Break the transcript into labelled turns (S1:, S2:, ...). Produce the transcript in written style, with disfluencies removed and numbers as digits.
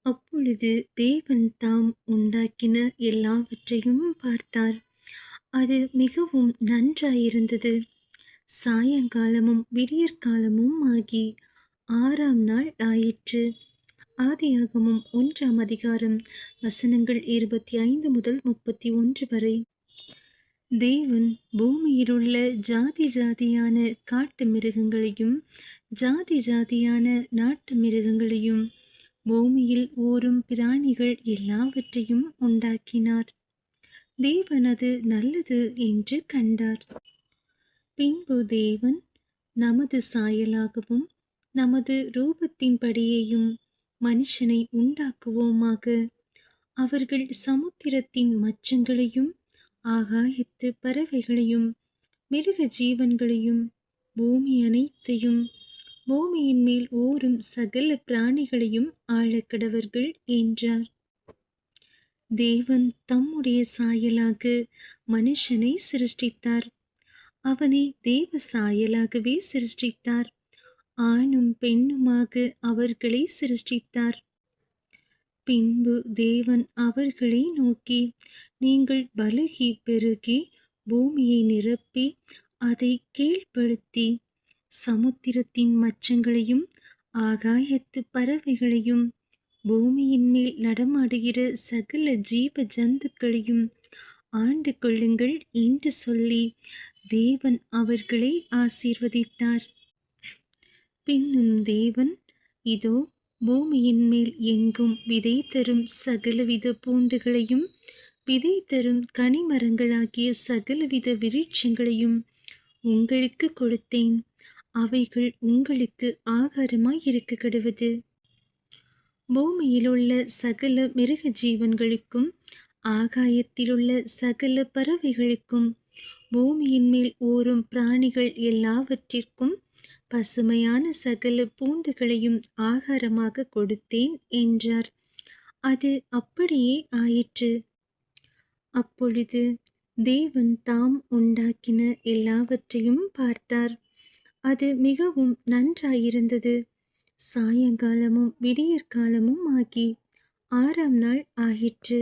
S1: அப்பொழுது தேவன் தாம் உண்டாக்கின எல்லாவற்றையும் பார்த்தார். அது மிகவும் நன்றாயிருந்தது. சாயங்காலமும் விடியற்காலமும் ஆகி 6ஆம் நாள் ஆயிற்று. ஆதியாகமம் 1ஆம் அதிகாரம் வசனங்கள் 25 முதல் 31 வரை. தேவன் பூமியிலுள்ள ஜாதி ஜாதியான காட்டு மிருகங்களையும் ஜாதி ஜாதியான நாட்டு மிருகங்களையும் பூமியில் ஊரும் பிராணிகள் எல்லாவற்றையும் உண்டாக்கினார். தேவன் அது நல்லது என்று கண்டார். பின்பு தேவன், நமது சாயலாகவும் நமது ரூபத்தின்படியேயும் மனுஷனை உண்டாக்குவோமாக. அவர்கள் சமுத்திரத்தின் மச்சங்களையும் ஆகாயத்து பறவைகளையும் மிருக ஜீவன்களையும் பூமி அனைத்தையும் பூமியின் மேல் ஊறும் சகல பிராணிகளையும் ஆளக்கடவர்கள் என்றார். தேவன் தம்முடைய சாயலாக மனுஷனை சிருஷ்டித்தார். அவனை தேவ சாயலாகவே சிருஷ்டித்தார். ஆணும் பெண்ணுமாக அவர்களை சிருஷ்டித்தார். பின்பு தேவன் அவர்களை நோக்கி, நீங்கள் பலுகி பெருகி பூமியை நிரப்பி அதை கீழ்ப்படுத்தி சமுத்திரத்தின் மச்சங்களையும் ஆகாயத்து பறவைகளையும் பூமியின் மேல் நடமாடுகிற சகல ஜீவ ஜந்துக்களையும் ஆண்டு கொள்ளுங்கள் என்று சொல்லி தேவன் அவர்களை ஆசீர்வதித்தார். பின்னும் தேவன், இதோ பூமியின் மேல் எங்கும் விதை தரும் சகலவித பூண்டுகளையும் விதை தரும் கனிமரங்களாகிய சகலவித விருட்சங்களையும் உங்களுக்கு கொடுத்தேன். அவைகள் உங்களுக்கு ஆகாரமாய் இருக்க கடவது. பூமியிலுள்ள சகல மிருக ஜீவன்களுக்கும் ஆகாயத்திலுள்ள சகல பறவைகளுக்கும் பூமியின் மேல் ஊறும் பிராணிகள் எல்லாவற்றிற்கும் பசுமையான சகல பூண்டுகளையும் ஆகாரமாக கொடுத்தேன் என்றார். அது அப்படியே ஆயிற்று. அப்பொழுது தேவன் தாம் உண்டாக்கின எல்லாவற்றையும் பார்த்தார். அது மிகவும் நன்றாயிருந்தது. சாயங்காலமும் விடியற்காலமும் ஆகி 6ஆம் நாள் ஆயிற்று.